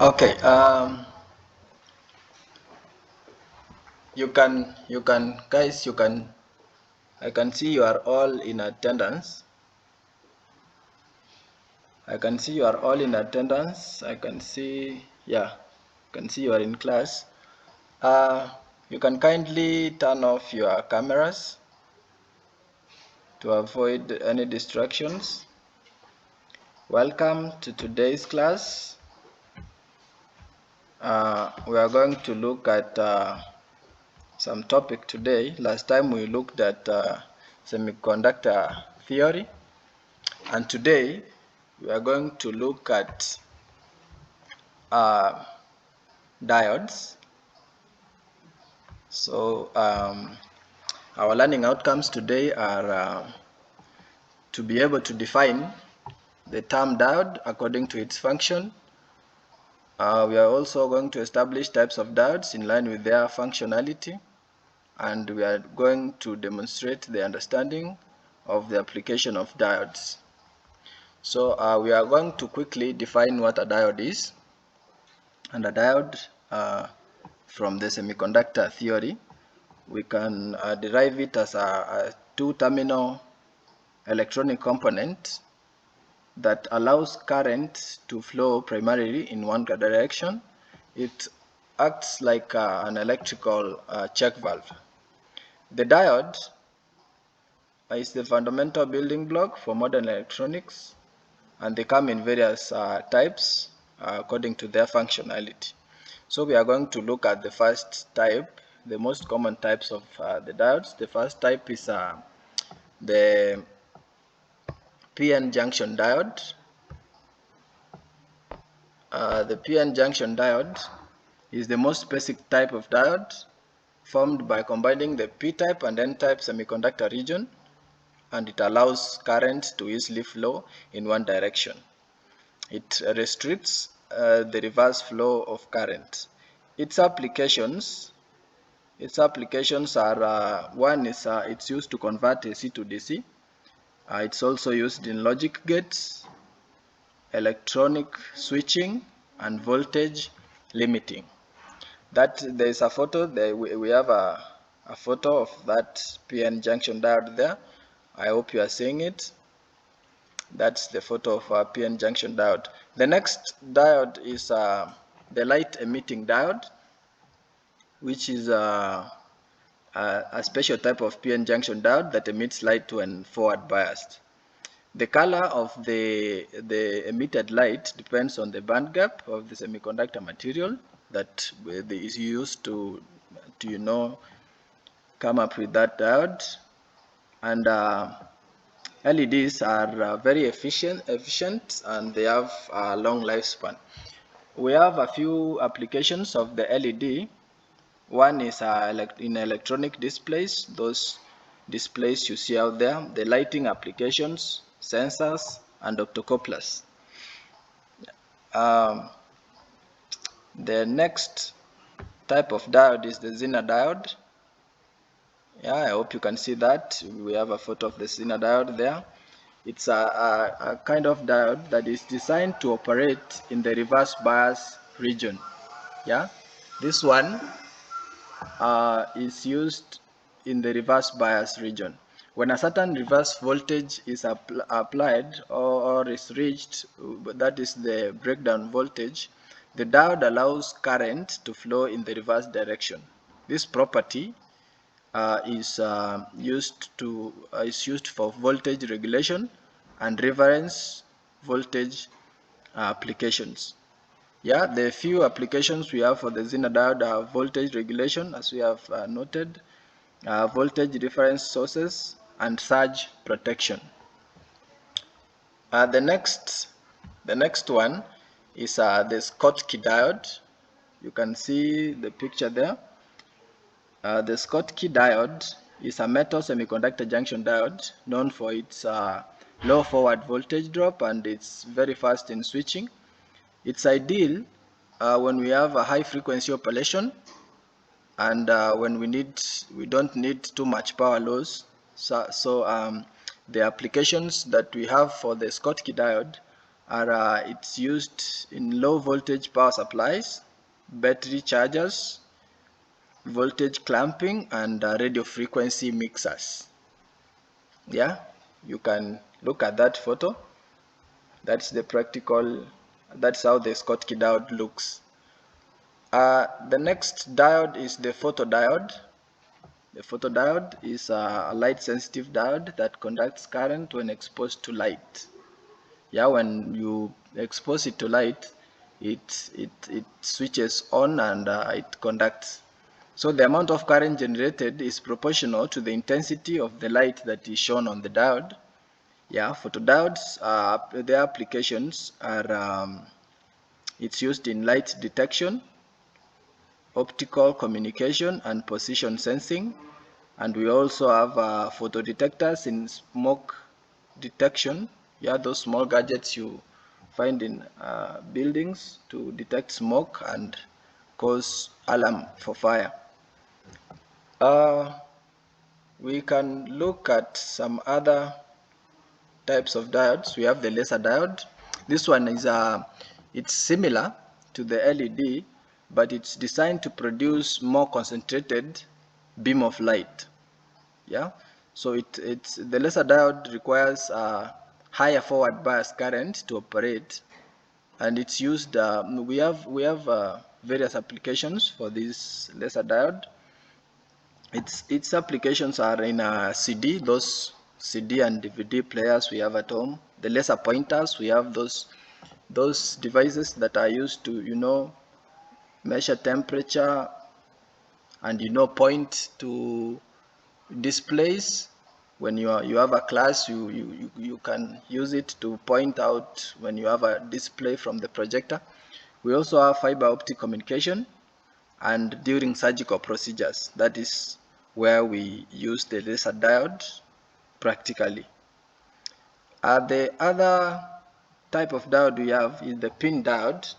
Okay, guys, I can see you are all in attendance. I can see you are all in attendance. I can see, yeah, I can see you are in class. You can kindly turn off your cameras to avoid any distractions. Welcome to today's class. We are going to look at some topic today. Last time we looked at semiconductor theory, and today we are going to look at diodes. So our learning outcomes today are to be able to define the term diode according to its function. We are also going to establish types of diodes in line with their functionality, and we are going to demonstrate the understanding of the application of diodes. So we are going to quickly define what a diode is. And a diode, from the semiconductor theory, we can derive it as a two-terminal electronic component that allows current to flow primarily in one direction. It acts like an electrical check valve. The diode is the fundamental building block for modern electronics, and they come in various types according to their functionality. So we are going to look at the first type, the most common types of the diodes. The first type is the PN junction diode. The PN junction diode is the most basic type of diode, formed by combining the P-type and N-type semiconductor region, and it allows current to easily flow in one direction. It restricts the reverse flow of current. Its applications are one is it's used to convert AC to DC. It's also used in logic gates, electronic switching, and voltage limiting. That there is a photo there. We have a photo of that PN junction diode there. I hope you are seeing it. That's the photo of our PN junction diode. The next diode is the light emitting diode, which is a special type of PN junction diode that emits light when forward biased. The color of the emitted light depends on the band gap of the semiconductor material that is used to come up with that diode. And LEDs are very efficient, and they have a long lifespan. We have a few applications of the LED. One is in electronic displays, those displays you see out there, the lighting applications, sensors, and optocouplers. The next type of diode is the Zener diode. Yeah, I hope you can see that. We have a photo of the Zener diode there. It's a kind of diode that is designed to operate in the reverse bias region. Yeah, this one is used in the reverse bias region. When a certain reverse voltage is applied or is reached, that is the breakdown voltage, the diode allows current to flow in the reverse direction. This property is used for voltage regulation and reference voltage applications. Yeah, the few applications we have for the Zener diode are voltage regulation, as we have noted, voltage reference sources, and surge protection. The next one is the Schottky diode. You can see the picture there. The Schottky diode is a metal semiconductor junction diode known for its low forward voltage drop, and it's very fast in switching. It's ideal when we have a high frequency operation, and when we don't need too much power loss. So the applications that we have for the Schottky diode are it's used in low voltage power supplies, battery chargers, voltage clamping, and radio frequency mixers. Yeah, you can look at that photo. That's the practical, that's how the Schottky diode looks. The next diode is the photodiode. The photodiode is a light sensitive diode that conducts current when exposed to light. Yeah, when you expose it to light, it switches on and it conducts. So the amount of current generated is proportional to the intensity of the light that is shown on the diode. Yeah, photodiodes, their applications are, it's used in light detection, optical communication, and position sensing. And we also have photodetectors in smoke detection. Yeah, those small gadgets you find in buildings to detect smoke and cause alarm for fire. We can look at some other types of diodes. We have the laser diode. This one is it's similar to the LED, but it's designed to produce more concentrated beam of light. Yeah, so it's the laser diode requires higher forward bias current to operate, and it's used. We have various applications for this laser diode. Its applications are in CD, those CD and DVD players we have at home. The laser pointers, we have those devices that are used to measure temperature and point to displays. When you have a class, you can use it to point out when you have a display from the projector. We also have fiber optic communication, and during surgical procedures, that is where we use the laser diode practically. The other type of diode we have is the pin diode,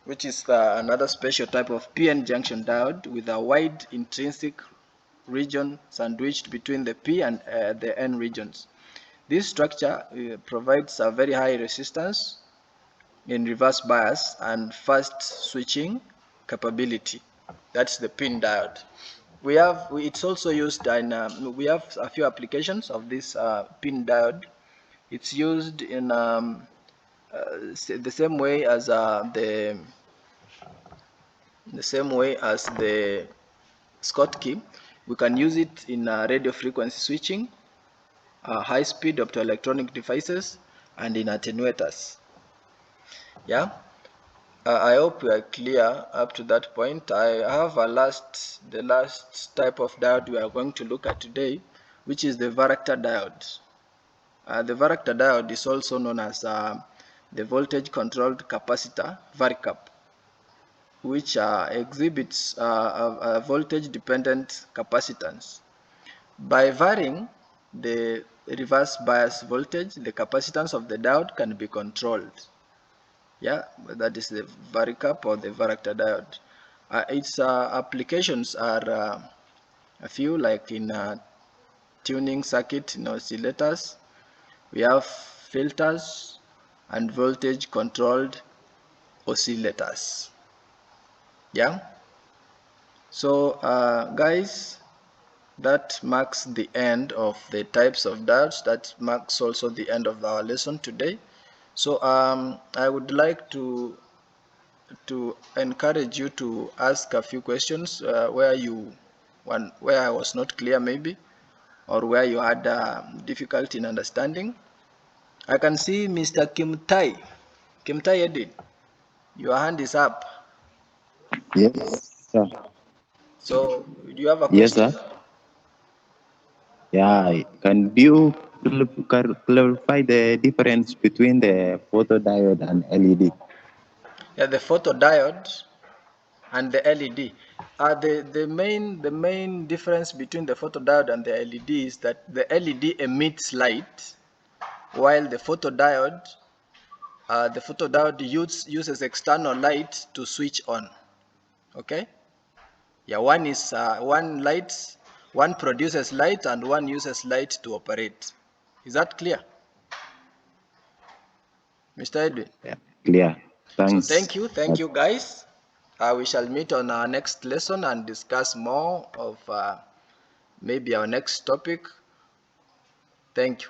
which is another special type of PN junction diode with a wide intrinsic region sandwiched between the P and the N regions. This structure provides a very high resistance in reverse bias and fast switching capability. That's the pin diode. It's also used in, we have a few applications of this pin diode. It's used in the same way as the Schottky. We can use it in radio frequency switching, high-speed optoelectronic devices, and in attenuators. Yeah, I hope we are clear up to that point. I have the last type of diode we are going to look at today, which is the varactor diode. The varactor diode is also known as the voltage-controlled capacitor, VARCAP, which exhibits a voltage-dependent capacitance. By varying the reverse bias voltage, the capacitance of the diode can be controlled. Yeah, that is the VARCAP or the varactor diode. Its applications are a few, like in tuning circuit in oscillators. We have filters and voltage controlled oscillators. Yeah, so guys, that marks the end of the types of diodes. That marks also the end of our lesson today. So I would like to encourage you to ask a few questions where I was not clear maybe, or where you had difficulty in understanding. I can see Mr. Kimtai Edwin, your hand is up. Yes, sir. So do you have a Yes, question? sir. Yeah, can you clarify the difference between the photodiode and LED? Yeah, the photodiode and the LED. The main difference between the photodiode and the LED is that the LED emits light, while the photodiode uses external light to switch on. Okay. Yeah, one produces light and one uses light to operate. Is that clear? Mr. Edwin. Yeah, clear. So Thanks. thank you guys. We shall meet on our next lesson and discuss more of maybe our next topic. Thank you.